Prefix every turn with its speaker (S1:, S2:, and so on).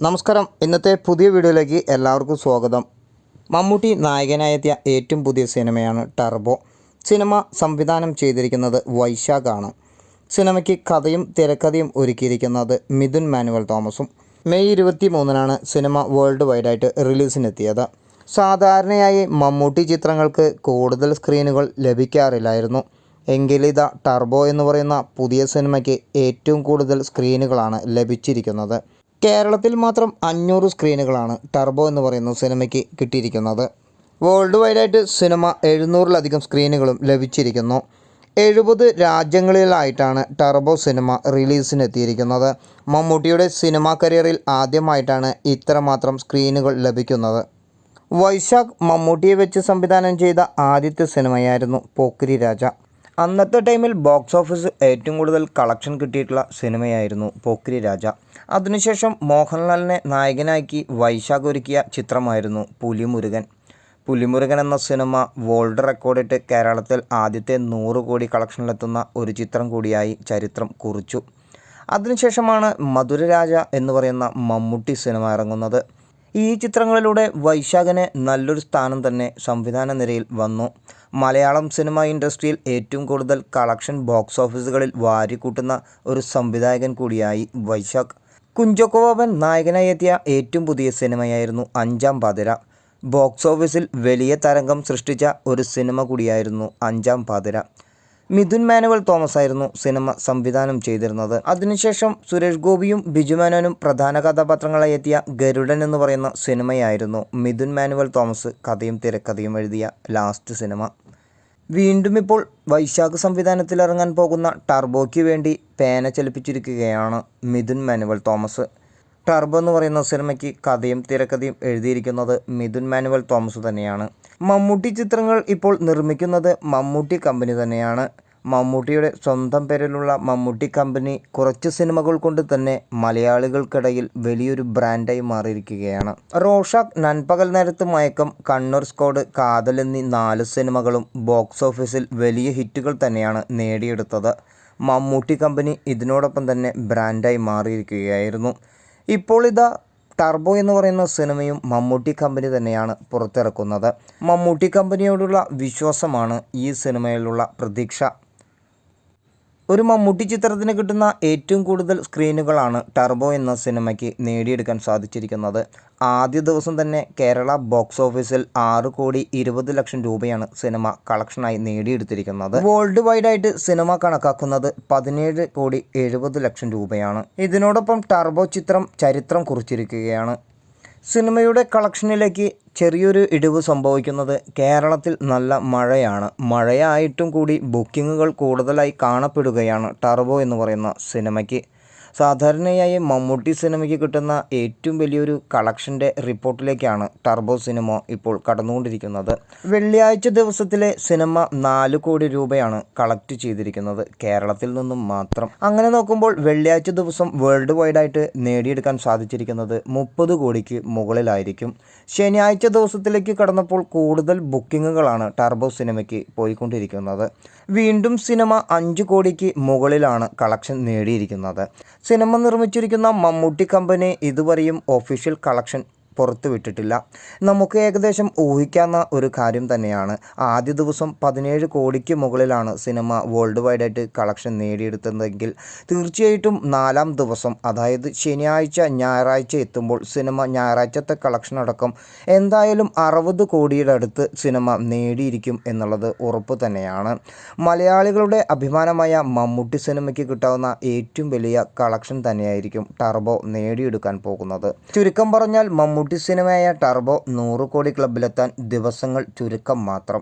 S1: നമസ്കാരം. ഇന്നത്തെ പുതിയ വീഡിയോയിലേക്ക് എല്ലാവർക്കും സ്വാഗതം. മമ്മൂട്ടി നായകനായെത്തിയ ഏറ്റവും പുതിയ സിനിമയാണ് ടർബോ. സിനിമ സംവിധാനം ചെയ്തിരിക്കുന്നത് വൈശാഖാണ്. സിനിമയ്ക്ക് കഥയും തിരക്കഥയും ഒരുക്കിയിരിക്കുന്നത് മിഥുൻ മാനുവൽ തോമസും. മെയ് 23-നാണ് സിനിമ വേൾഡ് വൈഡായിട്ട് റിലീസിനെത്തിയത്. സാധാരണയായി മമ്മൂട്ടി ചിത്രങ്ങൾക്ക് കൂടുതൽ സ്ക്രീനുകൾ ലഭിക്കാറില്ലായിരുന്നു. എങ്കിലിതാ ടർബോ എന്ന് പറയുന്ന പുതിയ സിനിമയ്ക്ക് ഏറ്റവും കൂടുതൽ സ്ക്രീനുകളാണ് ലഭിച്ചിരിക്കുന്നത്. കേരളത്തിൽ മാത്രം 500 സ്ക്രീനുകളാണ് ടർബോ എന്ന് പറയുന്ന സിനിമയ്ക്ക് കിട്ടിയിരിക്കുന്നത്. വേൾഡ് വൈഡായിട്ട് സിനിമ 700-ലധികം സ്ക്രീനുകളും ലഭിച്ചിരിക്കുന്നു. 70 രാജ്യങ്ങളിലായിട്ടാണ് ടർബോ സിനിമ റിലീസിനെത്തിയിരിക്കുന്നത്. മമ്മൂട്ടിയുടെ സിനിമാ കരിയറിൽ ആദ്യമായിട്ടാണ് ഇത്രമാത്രം സ്ക്രീനുകൾ ലഭിക്കുന്നത്. വൈശാഖ് മമ്മൂട്ടിയെ വെച്ച് സംവിധാനം ചെയ്ത ആദ്യത്തെ സിനിമയായിരുന്നു പോക്കിരി രാജ. അന്നത്തെ ടൈമിൽ ബോക്സ് ഓഫീസിൽ ഏറ്റവും കൂടുതൽ കളക്ഷൻ കിട്ടിയിട്ടുള്ള സിനിമയായിരുന്നു പോക്കിരി രാജ. അതിനുശേഷം മോഹൻലാലിനെ നായകനാക്കി വൈശാഖ് ഒരുക്കിയ ചിത്രമായിരുന്നു പുലിമുരുകൻ. പുലിമുരുകൻ എന്ന സിനിമ വേൾഡ് റെക്കോർഡിട്ട് കേരളത്തിൽ ആദ്യത്തെ 100 കോടി കളക്ഷനിലെത്തുന്ന ഒരു ചിത്രം കൂടിയായി ചരിത്രം കുറിച്ചു. അതിനുശേഷമാണ് മധുരരാജ എന്ന് പറയുന്ന മമ്മൂട്ടി സിനിമ ഇറങ്ങുന്നത്. ഈ ചിത്രങ്ങളിലൂടെ വൈശാഖിന് നല്ലൊരു സ്ഥാനം തന്നെ സംവിധാന നിരയിൽ വന്നു. മലയാളം സിനിമ ഇൻഡസ്ട്രിയിൽ ഏറ്റവും കൂടുതൽ കളക്ഷൻ ബോക്സ് ഓഫീസുകളിൽ വാരിക്കൂട്ടുന്ന ഒരു സംവിധായകൻ കൂടിയായി വൈശാഖ്. കുഞ്ചാക്കോ ബോബൻ നായകനായി എത്തിയ ഏറ്റവും പുതിയ സിനിമയായിരുന്നു അഞ്ചാം പാതിര. ബോക്സ് ഓഫീസിൽ വലിയ തരംഗം സൃഷ്ടിച്ച ഒരു സിനിമ കൂടിയായിരുന്നു അഞ്ചാം പാതിര. മിഥുൻ മാനുവൽ തോമസ് ആയിരുന്നു സിനിമ സംവിധാനം ചെയ്തിരുന്നത്. അതിനുശേഷം സുരേഷ് ഗോപിയും ബിജു മേനോനും പ്രധാന കഥാപാത്രങ്ങളായി എത്തിയ ഗരുഡൻ എന്ന് പറയുന്ന സിനിമയായിരുന്നു മിഥുൻ മാനുവൽ തോമസ് കഥയും തിരക്കഥയും എഴുതിയ ലാസ്റ്റ് സിനിമ. വീണ്ടും ഇപ്പോൾ വൈശാഖ് സംവിധാനത്തിൽ ഇറങ്ങാൻ പോകുന്ന ടർബോയ്ക്ക് വേണ്ടി പേന ചലിപ്പിച്ചിരിക്കുകയാണ് മിഥുൻ മാനുവൽ തോമസ്. ടർബോ എന്ന് പറയുന്ന സിനിമയ്ക്ക് കഥയും തിരക്കഥയും എഴുതിയിരിക്കുന്നത് മിഥുൻ മാനുവൽ തോമസ് തന്നെയാണ്. മമ്മൂട്ടി ചിത്രങ്ങൾ ഇപ്പോൾ നിർമ്മിക്കുന്നത് മമ്മൂട്ടി കമ്പനി തന്നെയാണ്. മമ്മൂട്ടിയുടെ സ്വന്തം പേരിലുള്ള മമ്മൂട്ടി കമ്പനി കുറച്ച് സിനിമകൾ കൊണ്ട് തന്നെ മലയാളികൾക്കിടയിൽ വലിയൊരു ബ്രാൻഡായി മാറിയിരിക്കുകയാണ്. റോഷാക്ക്, നൻപകൽ നേരത്ത് മയക്കം, കണ്ണൂർ സ്ക്വാഡ്, കാതൽ എന്നീ 4 സിനിമകളും ബോക്സ് ഓഫീസിൽ വലിയ ഹിറ്റുകൾ തന്നെയാണ് നേടിയെടുത്തത്. മമ്മൂട്ടി കമ്പനി ഇതിനോടൊപ്പം തന്നെ ബ്രാൻഡായി മാറിയിരിക്കുകയായിരുന്നു. ഇപ്പോൾ ഇതാ ടർബോ എന്ന് പറയുന്ന സിനിമയും മമ്മൂട്ടി കമ്പനി തന്നെയാണ് പുറത്തിറക്കുന്നത്. മമ്മൂട്ടി കമ്പനിയോടുള്ള വിശ്വാസമാണ് ഈ സിനിമയിലുള്ള പ്രതീക്ഷ. ഒരു മമ്മൂട്ടി ചിത്രത്തിന് കിട്ടുന്ന ഏറ്റവും കൂടുതൽ സ്ക്രീനുകളാണ് ടർബോ എന്ന സിനിമയ്ക്ക് നേടിയെടുക്കാൻ സാധിച്ചിരിക്കുന്നത്. ആദ്യ ദിവസം തന്നെ കേരള ബോക്സ് ഓഫീസിൽ 6,20,00,000 രൂപയാണ് സിനിമ കളക്ഷനായി നേടിയെടുത്തിരിക്കുന്നത്. വേൾഡ് വൈഡായിട്ട് സിനിമ കണക്കാക്കുന്നത് 17,70,00,000 രൂപയാണ്. ഇതിനോടൊപ്പം ടർബോ ചിത്രം ചരിത്രം കുറിച്ചിരിക്കുകയാണ്. സിനിമയുടെ കളക്ഷനിലേക്ക് ചെറിയൊരു ഇടിവ് സംഭവിക്കുന്നത് കേരളത്തിൽ നല്ല മഴയാണ്. മഴയായിട്ടും കൂടി ബുക്കിങ്ങുകൾ കൂടുതലായി കാണപ്പെടുകയാണ് ടർബോ എന്ന് പറയുന്ന സിനിമയ്ക്ക്. സാധാരണയായി മമ്മൂട്ടി സിനിമയ്ക്ക് കിട്ടുന്ന ഏറ്റവും വലിയൊരു കളക്ഷൻ്റെ റിപ്പോർട്ടിലേക്കാണ് ടർബോ സിനിമ ഇപ്പോൾ കടന്നുകൊണ്ടിരിക്കുന്നത്. വെള്ളിയാഴ്ച ദിവസത്തിലെ സിനിമ 4 കോടി രൂപയാണ് കളക്ട് ചെയ്തിരിക്കുന്നത് കേരളത്തിൽ നിന്നും മാത്രം. അങ്ങനെ നോക്കുമ്പോൾ വെള്ളിയാഴ്ച ദിവസം വേൾഡ് വൈഡായിട്ട് നേടിയെടുക്കാൻ സാധിച്ചിരിക്കുന്നത് 30 കോടിക്ക് മുകളിലായിരിക്കും. ശനിയാഴ്ച ദിവസത്തിലേക്ക് കടന്നപ്പോൾ കൂടുതൽ ബുക്കിങ്ങുകളാണ് ടർബോ സിനിമയ്ക്ക് പോയിക്കൊണ്ടിരിക്കുന്നത്. വീണ്ടും സിനിമ 5 കോടിക്ക് മുകളിലാണ് കളക്ഷൻ നേടിയിരിക്കുന്നത്. സിനിമ നിർമ്മിച്ചിരിക്കുന്ന മമ്മൂട്ടി കമ്പനി ഇതുവരെയും ഒഫീഷ്യൽ കളക്ഷൻ പുറത്തുവിട്ടിട്ടില്ല. നമുക്ക് ഏകദേശം ഊഹിക്കാവുന്ന ഒരു കാര്യം തന്നെയാണ്. ആദ്യ ദിവസം 17 കോടിക്ക് മുകളിലാണ് സിനിമ വേൾഡ് വൈഡായിട്ട് കളക്ഷൻ നേടിയെടുത്തതെങ്കിൽ തീർച്ചയായിട്ടും 4-ാം ദിവസം, അതായത് ശനിയാഴ്ച ഞായറാഴ്ച എത്തുമ്പോൾ സിനിമ ഞായറാഴ്ചത്തെ കളക്ഷൻ അടക്കം എന്തായാലും 60 കോടിയുടെ അടുത്ത് സിനിമ നേടിയിരിക്കും എന്നുള്ളത് ഉറപ്പ് തന്നെയാണ്. മലയാളികളുടെ അഭിമാനമായ മമ്മൂട്ടി സിനിമയ്ക്ക് കിട്ടാവുന്ന ഏറ്റവും വലിയ കളക്ഷൻ തന്നെയായിരിക്കും ടർബോ നേടിയെടുക്കാൻ പോകുന്നത്. ചുരുക്കം പറഞ്ഞാൽ മമ്മൂട്ടി സിനിമയായ ടർബോ 100 കോടി ക്ലബിലെത്താൻ ദിവസങ്ങൾ ചുരുക്കം മാത്രം.